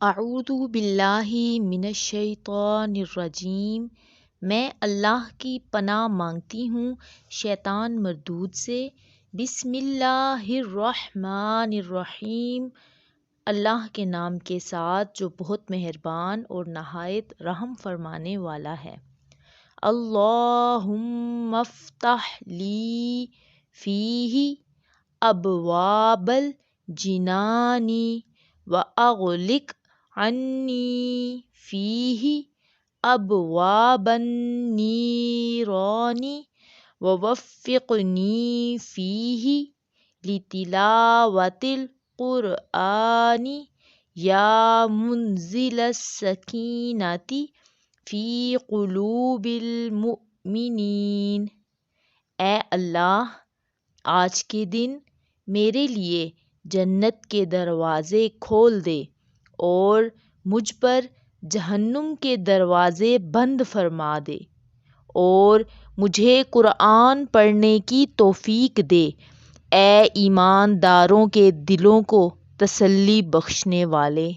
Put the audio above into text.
اعوذ باللہ من الشیطان الرجیم۔ میں اللہ کی پناہ مانگتی ہوں شیطان مردود سے۔ بسم اللہ الرحمن الرحیم۔ اللہ کے نام کے ساتھ جو بہت مہربان اور نہایت رحم فرمانے والا ہے۔ اللہم افتح لی فیہ ابواب الجنان واغلق عنی فیہ ابواب النیران ووفقنی فیہ لتلاوت القرآن یا منزل السکینۃ فی قلوب المؤمنین۔ اے اللہ، آج کے دن میرے لیے جنت کے دروازے کھول دے اور مجھ پر جہنم کے دروازے بند فرما دے، اور مجھے قرآن پڑھنے کی توفیق دے۔ اے ایمانداروں کے دلوں کو تسلی بخشنے والے۔